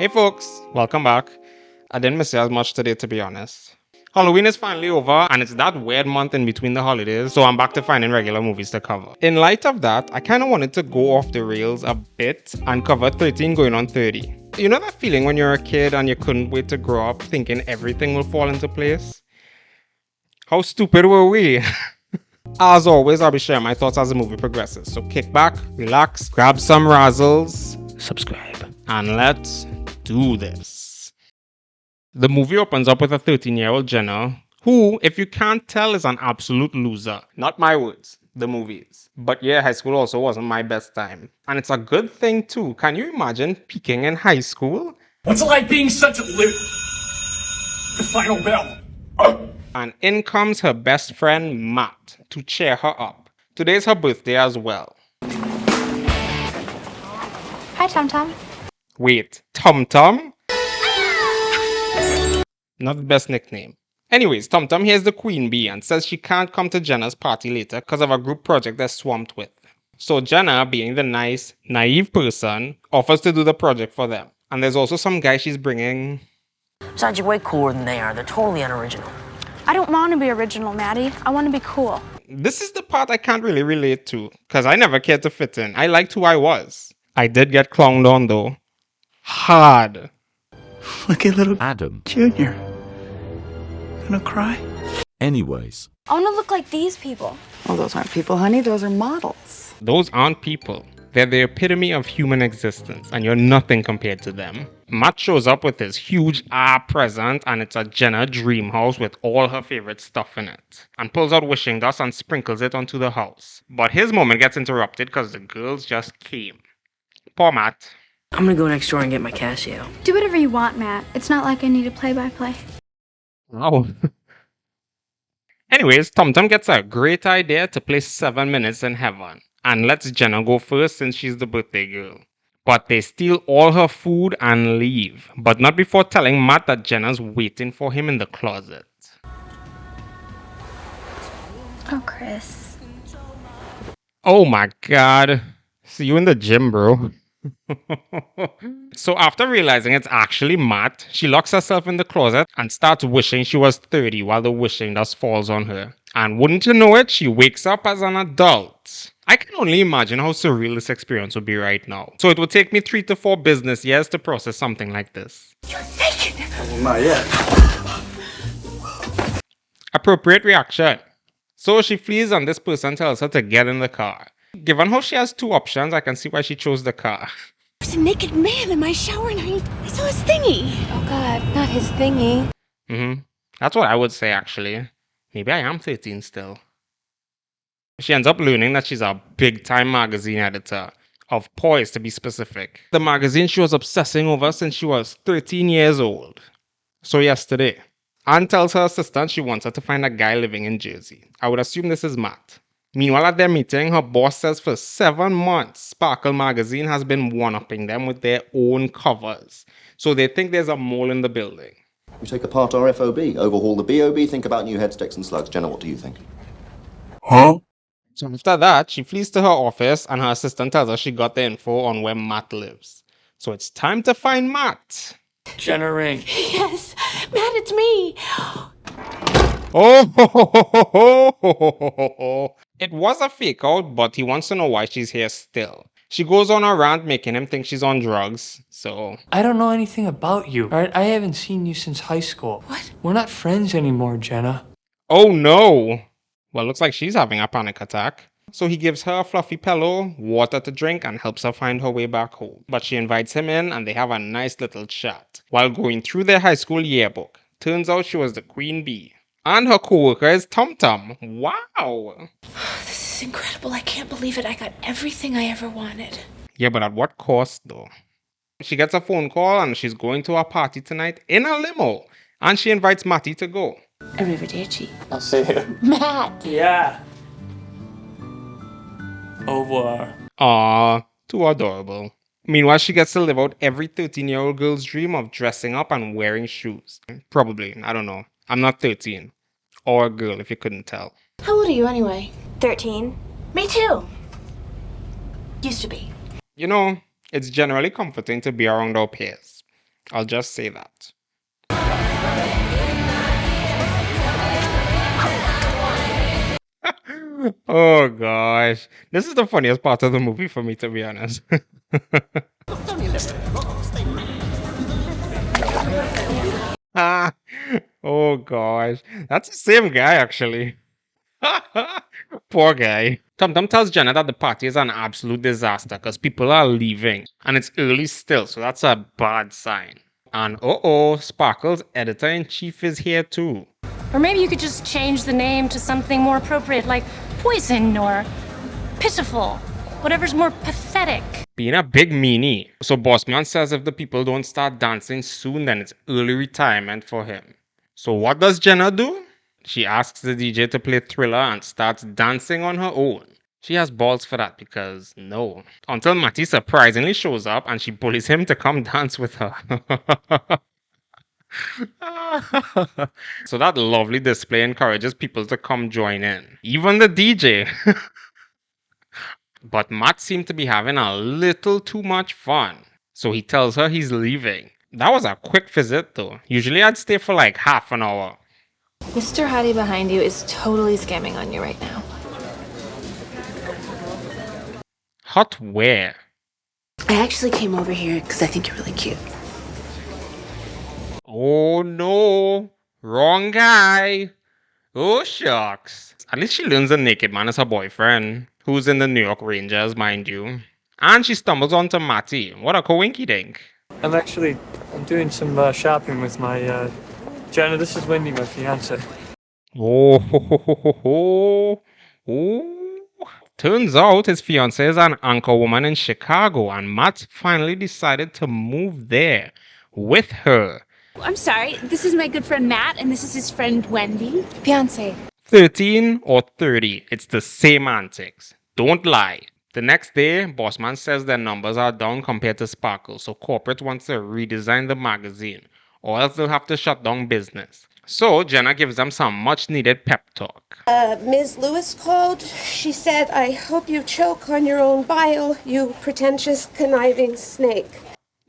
Hey folks, welcome back. I didn't miss you as much today, to be honest. Halloween is finally over and it's that weird month in between the holidays, so I'm back to finding regular movies to cover. In light of that, I kind of wanted to go off the rails a bit and cover 13 going on 30. You know that feeling when you're a kid and you couldn't wait to grow up thinking everything will fall into place? How stupid were we? As always, I'll be sharing my thoughts as the movie progresses, so kick back, relax, grab some razzles, subscribe, and let's do this. The movie opens up with a 13-year-old Jenna, who, if you can't tell, is an absolute loser. Not my words, the movie's. But yeah, high school also wasn't my best time. And it's a good thing too. Can you imagine peaking in high school? What's it like being such a The final bell. And in comes her best friend, Matt, to cheer her up. Today's her birthday as well. Hi, Tom Tom. Wait, Tom Tom? Not the best nickname. Anyways, Tom Tom hears the queen bee and says she can't come to Jenna's party later because of a group project they're swamped with. So Jenna, being the nice, naive person, offers to do the project for them. And there's also some guy she's bringing. Besides, you're way cooler than they are. They're totally unoriginal. I don't want to be original, Maddie. I want to be cool. This is the part I can't really relate to, because I never cared to fit in. I liked who I was. I did get clowned on though. Hard. Look at little Adam. Junior. Gonna cry? Anyways. I want to look like these people. Oh, those aren't people, honey. Those are models. Those aren't people. They're the epitome of human existence, and you're nothing compared to them. Matt shows up with his huge present, and it's a Jenna dream house with all her favorite stuff in it, and pulls out wishing dust and sprinkles it onto the house. But his moment gets interrupted because the girls just came. Poor Matt. I'm gonna go next door and get my Casio. Do whatever you want, Matt. It's not like I need a play-by-play. Oh. Anyways, Tom Tom gets a great idea to play 7 Minutes in Heaven, and lets Jenna go first since she's the birthday girl. But they steal all her food and leave, but not before telling Matt that Jenna's waiting for him in the closet. Oh, Chris. Oh my god. See you in the gym, bro. So after realizing it's actually Matt, she locks herself in the closet and starts wishing she was 30 while the wishing dust falls on her. And wouldn't you know it, she wakes up as an adult. I can only imagine how surreal this experience would be right now. So it would take me 3 to 4 business years to process something like this. You're naked! Well, not yet. Appropriate reaction. So she flees and this person tells her to get in the car. Given how she has 2 options, I can see why she chose the car. There's a naked man in my shower and I saw his thingy. Oh god, not his thingy. That's what I would say actually. Maybe I am 13 still. She ends up learning that she's a big-time magazine editor. Of Poise, to be specific. The magazine she was obsessing over since she was 13 years old. So yesterday, Anne tells her assistant she wants her to find a guy living in Jersey. I would assume this is Matt. Meanwhile, at their meeting, her boss says for 7 months, Sparkle magazine has been one-upping them with their own covers. So they think there's a mole in the building. We take apart our FOB, overhaul the BOB, think about new head sticks and slugs. Jenna, what do you think? Huh? So after that, she flees to her office and her assistant tells her she got the info on where Matt lives. So it's time to find Matt. Jenna ring. Yes, Matt, it's me. Oh, it was a fake out, but he wants to know why she's here still. She goes on a rant making him think she's on drugs, so... I don't know anything about you, alright? I haven't seen you since high school. What? We're not friends anymore, Jenna. Oh no! Well, looks like she's having a panic attack. So he gives her a fluffy pillow, water to drink, and helps her find her way back home. But she invites him in and they have a nice little chat while going through their high school yearbook. Turns out she was the queen bee. And her co-worker is Tom Tom. Wow! This is incredible. I can't believe it. I got everything I ever wanted. Yeah, but at what cost though? She gets a phone call and she's going to a party tonight in a limo. And she invites Matty to go. Arrivederci. I'll see you. Matt! Yeah. Au revoir. Aww, too adorable. Meanwhile, she gets to live out every 13-year-old girl's dream of dressing up and wearing shoes. Probably, I don't know. I'm not 13. Or a girl, if you couldn't tell. How old are you anyway? 13. Me too. Used to be. You know, it's generally comforting to be around our peers. I'll just say that. Oh gosh. This is the funniest part of the movie for me, to be honest. Ah, oh gosh. That's the same guy, actually. Poor guy. Tum Tum tells Jenna that the party is an absolute disaster because people are leaving and it's early still, so that's a bad sign. And oh, Sparkle's editor-in-chief is here too. Or maybe you could just change the name to something more appropriate, like poison or pitiful. Whatever's more pathetic. Being a big meanie. So Bossman says if the people don't start dancing soon, then it's early retirement for him. So what does Jenna do? She asks the DJ to play Thriller and starts dancing on her own. She has balls for that because no. Until Matty surprisingly shows up and she bullies him to come dance with her. So that lovely display encourages people to come join in. Even the DJ. But Matt seemed to be having a little too much fun. So he tells her he's leaving. That was a quick visit though. Usually I'd stay for like half an hour. Mr. Hottie behind you is totally scamming on you right now. Hot where? I actually came over here because I think you're really cute. Oh no. Wrong guy. Oh shucks. At least she learns the naked man is her boyfriend, who's in the New York Rangers, mind you. And she stumbles onto Matty. What a coinky dink. I'm doing some shopping with my, Jenna, this is Wendy, my fiance. Oh, ho, ho, ho, ho, ho. Oh. Turns out his fiancée is an anchor woman in Chicago, and Matt finally decided to move there with her. I'm sorry, this is my good friend Matt, and this is his friend Wendy. Fiance. 13 or 30, it's the same antics. Don't lie. The next day, Bossman says their numbers are down compared to Sparkle, so corporate wants to redesign the magazine, or else they'll have to shut down business. So Jenna gives them some much needed pep talk. Ms. Lewis called. She said, I hope you choke on your own bile, you pretentious, conniving snake.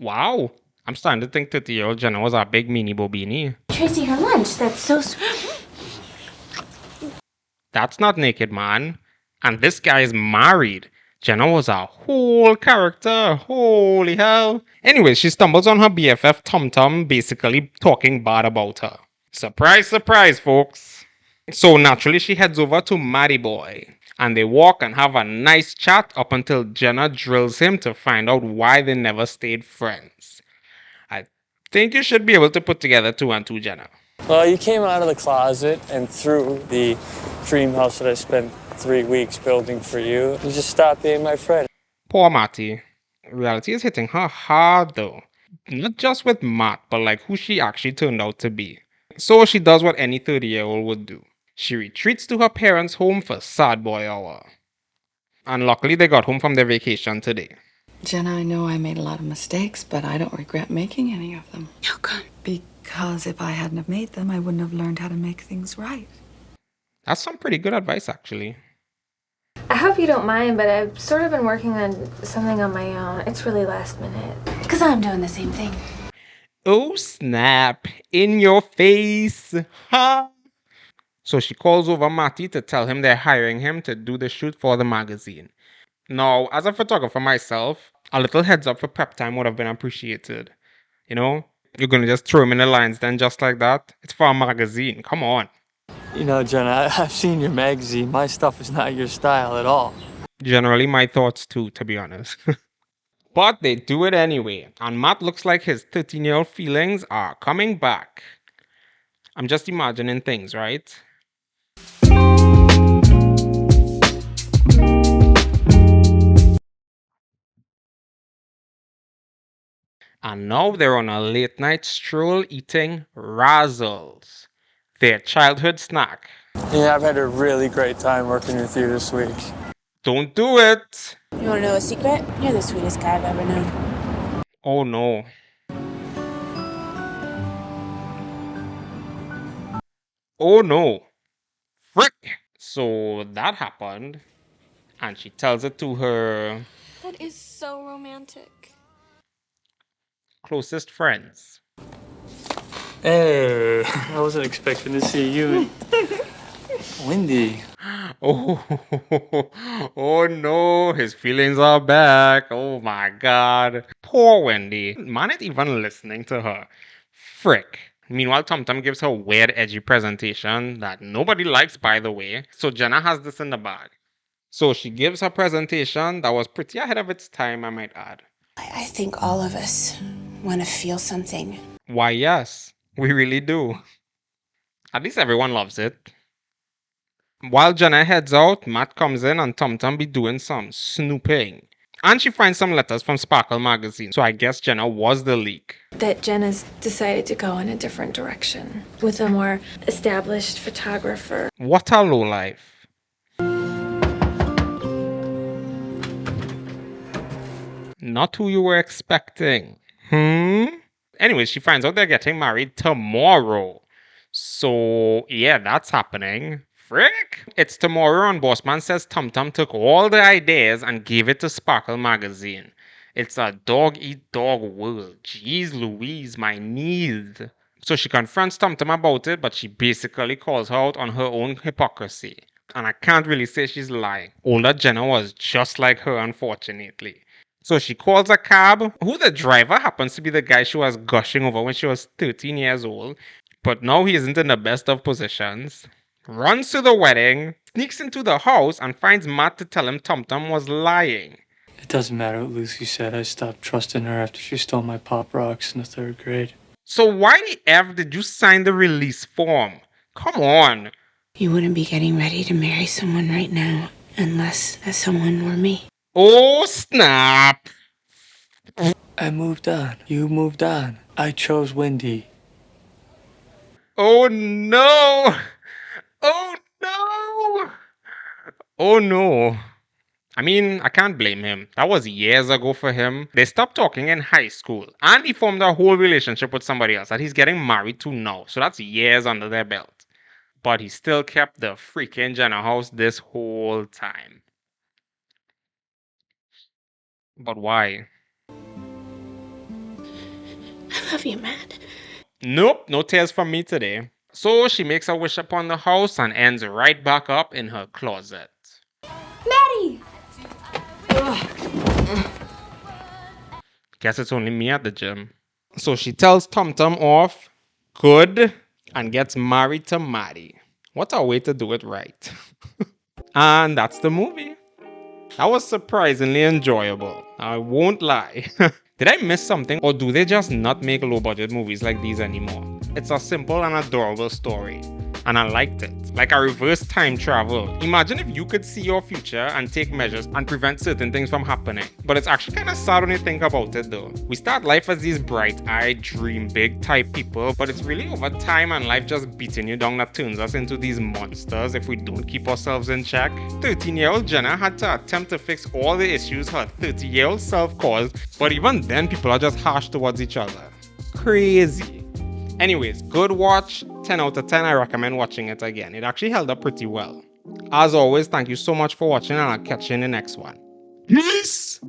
Wow, I'm starting to think 30-year-old Jenna was a big meanie bobini. Tracy, her lunch. That's so That's not naked, man. And this guy is married. Jenna was a whole character. Holy hell. Anyway, she stumbles on her BFF Tum Tum, basically talking bad about her. Surprise, surprise, folks. So naturally, she heads over to Matty Boy. And they walk and have a nice chat up until Jenna drills him to find out why they never stayed friends. I think you should be able to put together 2 and 2, Jenna. Well, you came out of the closet and through the dream house that I spent 3 weeks building for you. You just stopped being my friend. Poor Matty. Reality is hitting her hard though. Not just with Matt, but like who she actually turned out to be. So she does what any 30-year-old would do. She retreats to her parents' home for sad boy hour. And luckily they got home from their vacation today. Jenna, I know I made a lot of mistakes, but I don't regret making any of them. How come? Because if I hadn't have made them, I wouldn't have learned how to make things right. That's some pretty good advice, actually. I hope you don't mind, but I've sort of been working on something on my own. It's really last minute. Because I'm doing the same thing. Oh snap, in your face. Ha! So she calls over Matty to tell him they're hiring him to do the shoot for the magazine. Now, as a photographer myself, a little heads up for prep time would have been appreciated. You know, you're gonna just throw him in the lines then just like that? It's for a magazine, come on. You know, Jenna, I've seen your magazine. My stuff is not your style at all. Generally my thoughts too, to be honest. But they do it anyway, and Matt looks like his 13-year-old feelings are coming back. I'm just imagining things, right? And now they're on a late night stroll eating Razzles, their childhood snack. Yeah, I've had a really great time working with you this week. Don't do it! You want to know a secret? You're the sweetest guy I've ever known. Oh no. Oh no. Frick! So that happened. And she tells it to her That is so romantic. closest friends. Hey, I wasn't expecting to see you. Wendy. Oh, oh no, his feelings are back. Oh my god. Poor Wendy. Man ain't even listening to her. Frick. Meanwhile, Tum Tum gives her weird, edgy presentation that nobody likes, by the way. So Jenna has this in the bag. So she gives her presentation that was pretty ahead of its time, I might add. I think all of us want to feel something. Why, yes, we really do. At least everyone loves it. While Jenna heads out, Matt comes in and Tum Tum be doing some snooping. And she finds some letters from Sparkle magazine, so I guess Jenna was the leak. That Jenna's decided to go in a different direction with a more established photographer. What a lowlife. Not who you were expecting. Anyway, she finds out they're getting married tomorrow. So, yeah, that's happening. Frick! It's tomorrow and Bossman says Tum Tum took all the ideas and gave it to Sparkle magazine. It's a dog-eat-dog world. Jeez Louise, my knees. So she confronts Tum Tum about it, but she basically calls her out on her own hypocrisy. And I can't really say she's lying. Older Jenna was just like her, unfortunately. So she calls a cab, who the driver happens to be the guy she was gushing over when she was 13 years old. But now he isn't in the best of positions. Runs to the wedding, sneaks into the house, and finds Matt to tell him Tum Tum was lying. It doesn't matter what Lucy said. I stopped trusting her after she stole my Pop Rocks in the 3rd grade. So why the F did you sign the release form? Come on. You wouldn't be getting ready to marry someone right now unless that someone were me. Oh, snap. I moved on. You moved on. I chose Wendy. Oh, no. Oh, no. Oh, no. I mean, I can't blame him. That was years ago for him. They stopped talking in high school. And he formed a whole relationship with somebody else that he's getting married to now. So that's years under their belt. But he still kept the freaking Jenner house this whole time. But why? I love you, Matt. Nope, no tears from me today. So she makes a wish upon the house and ends right back up in her closet. Maddie! Guess it's only me at the gym. So she tells Tum Tum off, good, and gets married to Maddie. What a way to do it right. And that's the movie. That was surprisingly enjoyable. I won't lie. Did I miss something, or do they just not make low-budget movies like these anymore? It's a simple and adorable story, and I liked it. Like a reverse time travel. Imagine if you could see your future and take measures and prevent certain things from happening. But it's actually kind of sad when you think about it though. We start life as these bright-eyed, dream big type people, but it's really over time and life just beating you down that turns us into these monsters if we don't keep ourselves in check. 13-year-old Jenna had to attempt to fix all the issues her 30-year-old self caused, but even then people are just harsh towards each other. Crazy. Anyways, good watch, 10 out of 10, I recommend watching it again. It actually held up pretty well. As always, thank you so much for watching and I'll catch you in the next one. Peace!